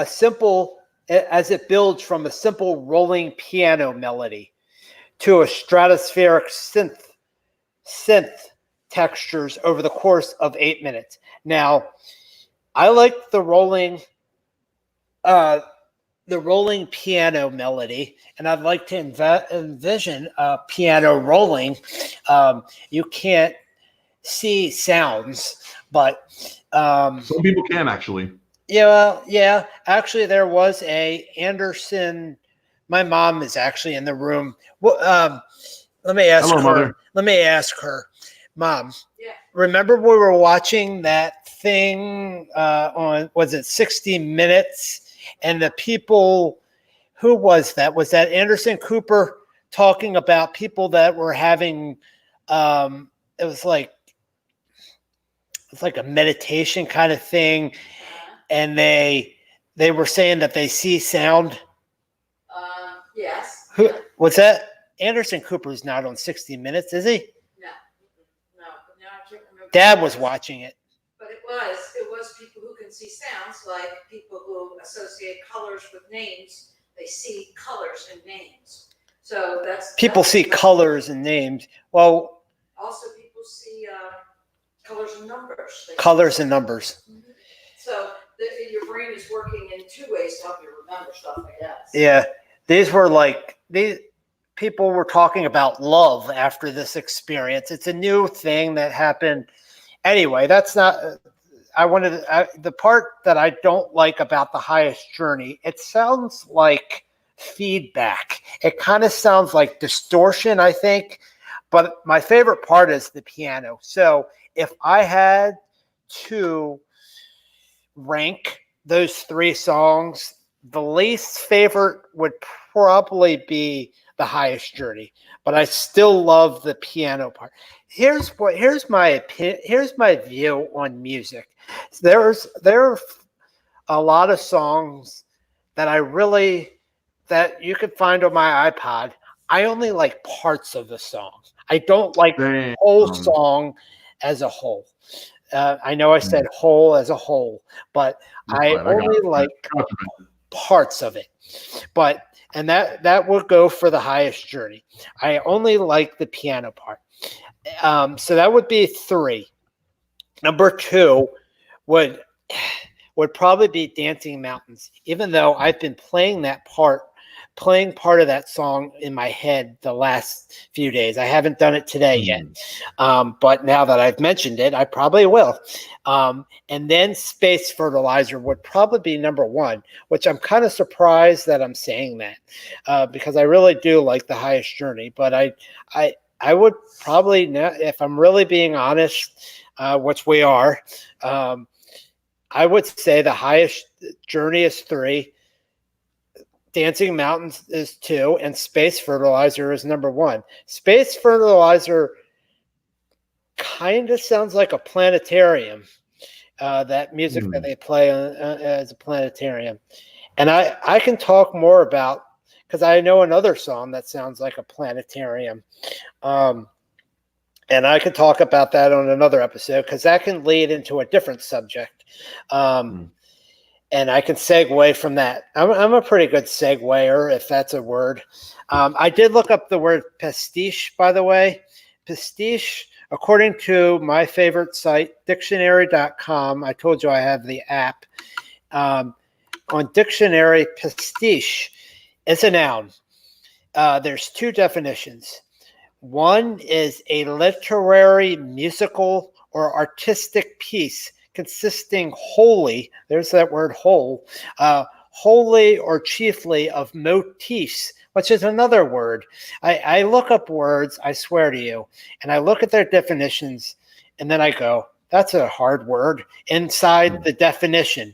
simple, as it builds from a simple rolling piano melody to a stratospheric synth textures over the course of 8 minutes. Now, I like the rolling piano melody, and I'd like to envision a piano rolling. You can't see sounds, but Some people can actually. yeah. Actually, there was a Anderson. My mom is actually in the room. Well, let me ask Hello, her. Mother. Let me ask her, Mom. Yeah. Remember we were watching that thing on, was it 60 Minutes? And the people, who was that? Was that Anderson Cooper talking about people that were having? It was like a meditation kind of thing, and they were saying that they see sound. Yes. Who was that? Anderson Cooper's not on 60 Minutes, is he? No. No. I can't remember. Dad was watching it. But it was people who can see sounds, like people who associate colors with names. They see colors and names. So People see colors and names. Well, also people see colors and numbers. Colors and numbers. Mm-hmm. So your brain is working in two ways to help you remember stuff, I guess. Yeah, these people were talking about love after this experience. It's a new thing that happened. Anyway, that's not. The part that I don't like about the Highest Journey. It sounds like feedback. It kind of sounds like distortion, I think. But my favorite part is the piano. So if I had to rank those three songs, the least favorite would probably be the Highest Journey, but I still love the piano part. Here's my opinion. Here's my view on music. There are a lot of songs that that you could find on my iPod. I only like parts of the song. I don't like the whole song as a whole. I know I said whole as a whole, but I only like parts of it. And that would go for the Highest Journey. I only like the piano part. So that would be 3. Number 2 would probably be Dancing Mountains, even though I've been playing part of that song in my head the last few days. I haven't done it today yet. But now that I've mentioned it, I probably will. And then Space Fertilizer would probably be number 1, which I'm kind of surprised that I'm saying that because I really do like the Highest Journey. But I would probably, if I'm really being honest, which we are, I would say the Highest Journey is 3. Dancing Mountains is 2, and Space Fertilizer is number 1. Space Fertilizer kind of sounds like a planetarium, that music that they play as a planetarium. And I can talk more about, because I know another song that sounds like a planetarium. And I could talk about that on another episode, because that can lead into a different subject. And I can segue from that. I'm a pretty good seguer, if that's a word. I did look up the word pastiche, by the way. Pastiche, according to my favorite site, dictionary.com. I told you I have the app. On dictionary, pastiche is a noun. There's 2 definitions. One is a literary, musical, or artistic piece consisting wholly, there's that word whole, wholly or chiefly of motifs, which is another word. I look up words, I swear to you, and I look at their definitions, and then I go, that's a hard word inside the definition.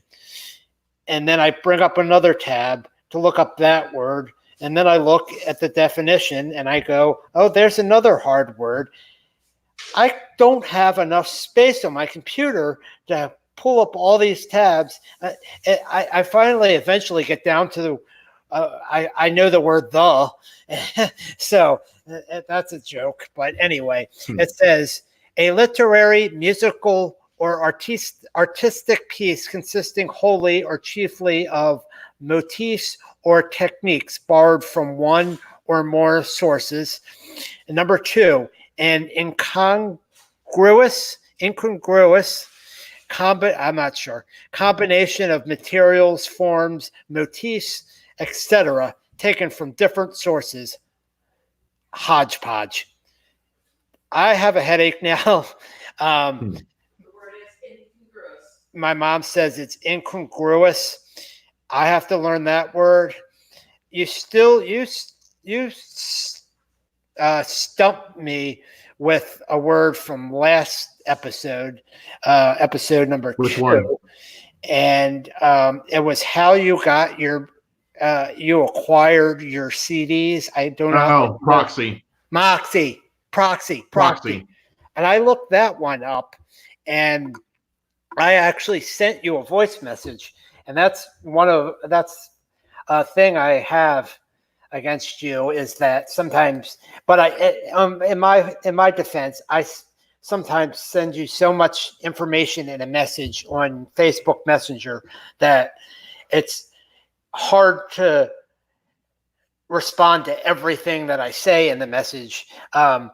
And then I bring up another tab to look up that word, and then I look at the definition, and I go, oh, there's another hard word. I don't have enough space on my computer to pull up all these tabs. I finally eventually get down to I know the word the. So that's a joke. But anyway, it says a literary, musical, or artistic piece consisting wholly or chiefly of motifs or techniques borrowed from one or more sources. And number two, an incongruous I'm not sure, combination of materials, forms, motifs, etc., taken from different sources. Hodgepodge. I have a headache now. The word is incongruous. My mom says it's incongruous. I have to learn that word. You stumped me with a word from last episode, episode number Which 2. one? And it was how you got your you acquired your CDs. I don't know. Oh, proxy. Proxy. And I looked that one up, and I actually sent you a voice message, and that's a thing I have against you, is that sometimes, but in my defense, I sometimes send you so much information in a message on Facebook Messenger that it's hard to respond to everything that I say in the message. And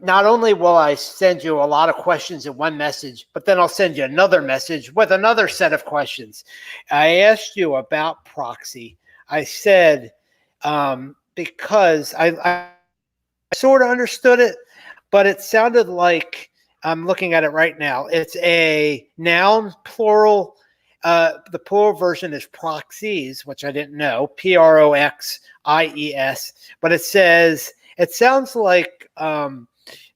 not only will I send you a lot of questions in one message, but then I'll send you another message with another set of questions. I asked you about proxy. I said, because I sort of understood it, but it sounded like, I'm looking at it right now, it's a noun, plural. The plural version is proxies, which I didn't know, proxies, but it sounds like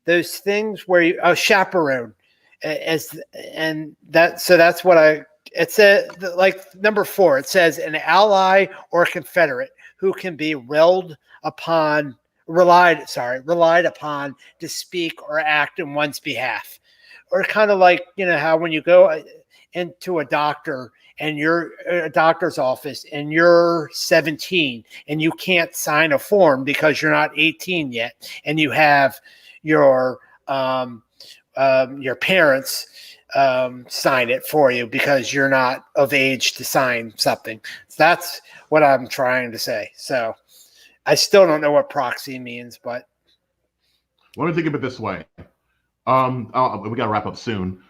those things where you chaperone, so that's what it said. Like number 4, it says an ally or confederate who can be relied upon to speak or act in one's behalf, or kind of like, how when you go into a doctor and you're a doctor's office and you're 17 and you can't sign a form because you're not 18 yet, and you have your parents sign it for you because you're not of age to sign something. So that's what I'm trying to say. So I still don't know what proxy means, but Let me think of it this way. We gotta wrap up soon.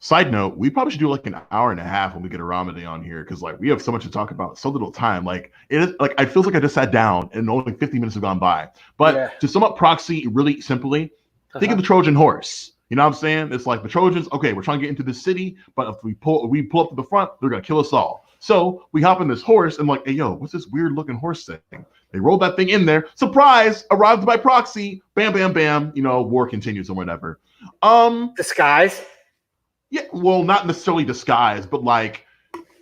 Side note, we probably should do like an hour and a half when we get Aramade on here, because like we have so much to talk about, so little time. Like it is like, I feel like I just sat down and only 50 minutes have gone by. But to sum up proxy really simply, think of the Trojan horse. You know what I'm saying? It's like the Trojans, okay, we're trying to get into the city, but if we pull up to the front, they're gonna kill us all. So we hop in this horse and like, hey yo, what's this weird looking horse thing? They rolled that thing in there. Surprise! Arrived by proxy. Bam, bam, bam. War continues or whatever. Disguise. Yeah, well, not necessarily disguise, but like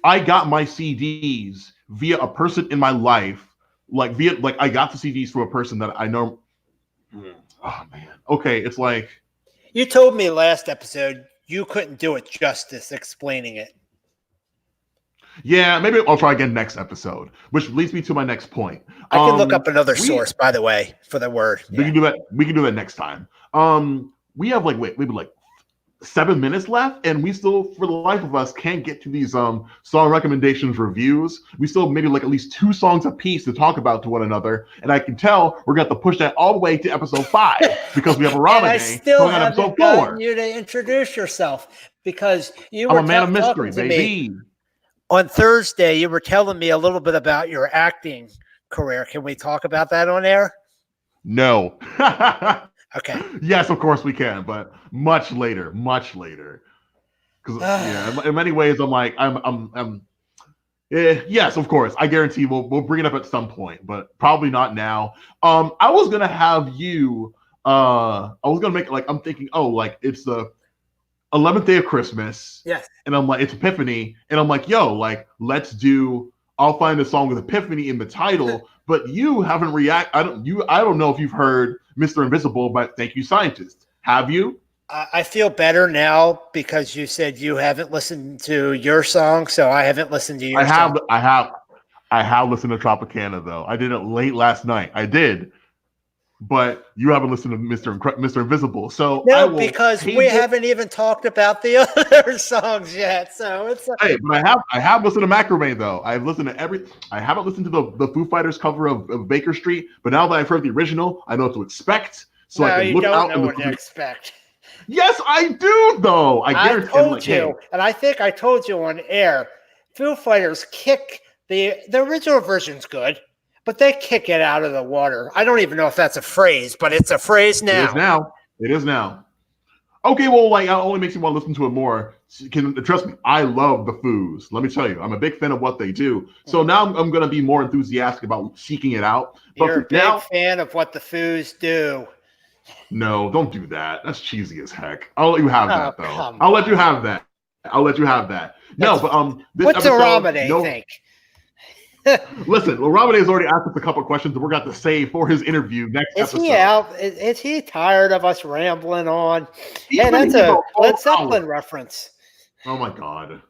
I got my CDs via a person in my life, I got the CDs from a person that I know. Oh man. Okay, it's like, you told me last episode you couldn't do it justice explaining it. Yeah, maybe I'll try again next episode, which leads me to my next point. I can look up another source, by the way, for the word. We can do that. We can do that next time. We have like 7 minutes left, and we still, for the life of us, can't get to these song recommendations reviews. We still have maybe like at least 2 songs a piece to talk about to one another, and I can tell we're going to have to push that all the way to episode 5 because we have a Ramadan. I still haven't episode gotten 4. you to introduce yourself, because you I'm were a man of mystery, talking to baby. me on Thursday. You were telling me a little bit about your acting career. Can we talk about that on air? No. Okay. Yes, of course we can, but much later. Because in many ways, I'm like, yes, of course. I guarantee we'll bring it up at some point, but probably not now. I was gonna have you. I was gonna make I'm thinking, it's the 11th day of Christmas. Yes. And I'm like, it's Epiphany, and I'm like, yo, let's do. I'll find a song with Epiphany in the title, but you haven't I don't know if you've heard Mr. Invisible by Thank You Scientist. Have you? I feel better now because you said you haven't listened to your song, so I haven't listened to your song. I have listened to Tropicana though. I did it late last night. I did. but you haven't listened to Mr. Invisible. So I No, will because we table- haven't even talked about the other songs yet. So it's Hey, but I have listened to Macrame though. I've listened to I haven't listened to the Foo Fighters cover of Baker Street, but now that I've heard the original, I know what to expect. So no, I can you look don't out know what to expect. Yes, I do though. I I guarantee. told you, and I think I told you on air, Foo Fighters kick the original version's good, but they kick it out of the water. I don't even know if that's a phrase, but it's a phrase now. It is now. It is now. Okay, well, like, it only makes you want to listen to it more. Trust me, I love the Foos. Let me tell you, I'm a big fan of what they do. So now I'm going to be more enthusiastic about seeking it out. But You're a big fan of what the Foos do. No, don't do that. That's cheesy as heck. I'll let you have that, though. I'll let you have that. I'll let you have that. No, but this what's episode, Ramade think? Listen, Ramade has already asked us a couple of questions that we're going to save for his interview next episode. Is he out? Is he tired of us rambling on? Hey, that's a Led Zeppelin reference. Oh my God.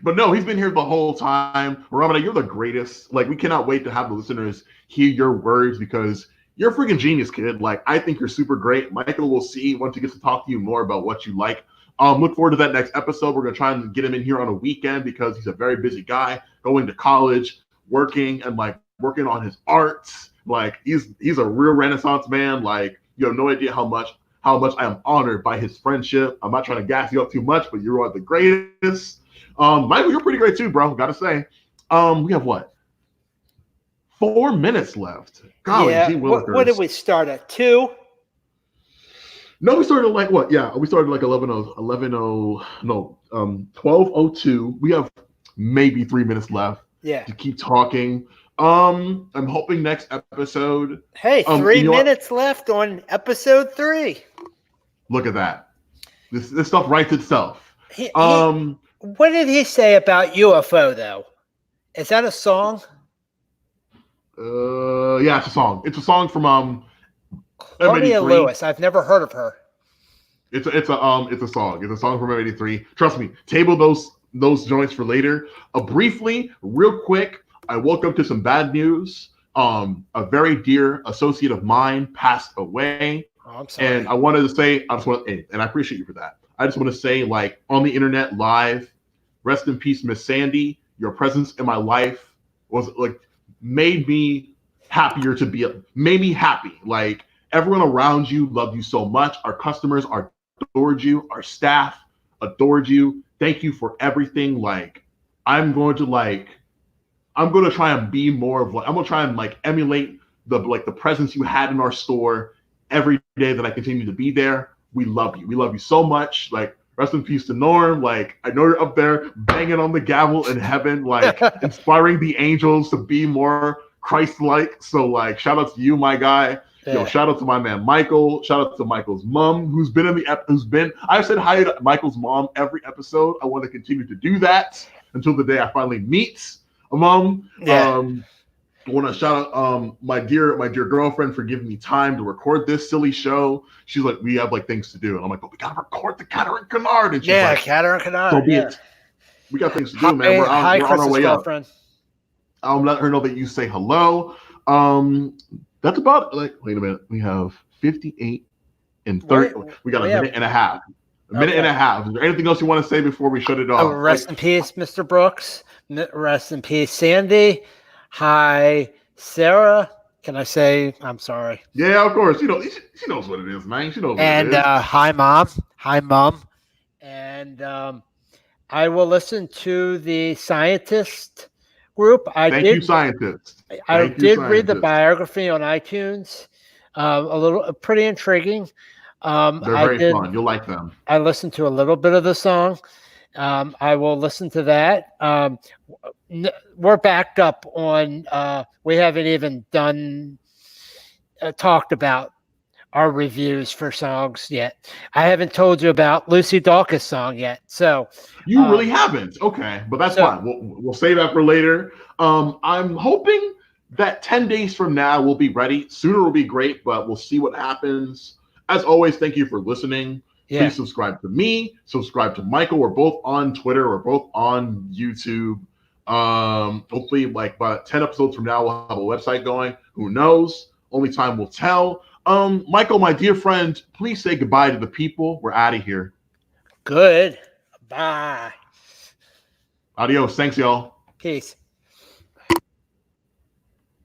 But no, he's been here the whole time. Ramade, you're the greatest. Like, we cannot wait to have the listeners hear your words because you're a freaking genius, kid. Like, I think you're super great. Michael will see once he gets to talk to you more about what you like. Look forward to that next episode. We're going to try and get him in here on a weekend because he's a very busy guy, going to college, working, and like working on his arts. Like, he's a real Renaissance man. Like, you have no idea how much I am honored by his friendship. I'm not trying to gas you up too much, but you are the greatest. Michael, you're pretty great too, bro. Gotta say. We have what? 4 minutes left. Golly, yeah. gee willikers. What did we start at? 2? No, we started like what? Yeah, we started like 12:02. We have maybe 3 minutes left. Yeah. To keep talking. I'm hoping next episode. Hey, 3 minutes left on episode 3. Look at that. This stuff writes itself. What did he say about UFO though? Is that a song? Yeah, it's a song. It's a song from Claudia Lewis. I've never heard of her. It's a song. It's a song from M83. Trust me. Table those joints for later. Briefly, real quick, I woke up to some bad news. A very dear associate of mine passed away. Oh, I'm sorry. And I wanted to say, and I appreciate you for that. I just want to say, like, on the internet live, rest in peace, Miss Sandy. Your presence in my life was like made me made me happy. Like, everyone around you loved you so much. Our customers adored you. Our staff adored you. Thank you for everything. Like, I'm going to try and be more of like, I'm gonna try and like emulate the presence you had in our store every day that I continue to be there. We love you. We love you so much. Like, rest in peace to Norm. Like, I know you're up there banging on the gavel in heaven, like inspiring the angels to be more Christ-like. So like, shout out to you, my guy. Yeah. Yo, shout out to my man Michael. Shout out to Michael's mom, who's been in the I've said hi to Michael's mom every episode. I want to continue to do that until the day I finally meet a mom. Yeah. I want to shout out my dear girlfriend for giving me time to record this silly show. She's like, we have like things to do, and I'm like, but we gotta record the Catr and Kenard. And she's like, Catr and Kenard. So be it. We got things to do, man. We're on our way girlfriend. Up. I'll let her know that you say hello. That's about like. Wait a minute. We have 58 and 30. We got a minute and a half. A minute and a half. Is there anything else you want to say before we shut it off? Rest in peace, Mr. Brooks. Rest in peace, Sandy. Hi, Sarah. Can I say I'm sorry? Yeah, of course. She knows what it is, man. She knows what it is. Hi, Mom. Hi, Mom. And I will listen to the scientist group. Thank you, scientists. I did read the biography on iTunes. Pretty intriguing. They're very fun. You'll like them. I listened to a little bit of the song. I will listen to that. We're backed up on. We haven't even talked about our reviews for songs yet. I haven't told you about Lucy Dawkins' song yet. So you really haven't. Okay, but that's fine. We'll save that for later. I'm hoping that 10 days from now we'll be ready. Sooner will be great, but we'll see what happens. As always, thank you for listening. Yeah. Please subscribe to me. Subscribe to Michael. We're both on Twitter. We're both on YouTube. Hopefully, like about 10 episodes from now, we'll have a website going. Who knows? Only time will tell. Michael, my dear friend, please say goodbye to the people. We're out of here. Good. Bye. Adios. Thanks, y'all. Peace.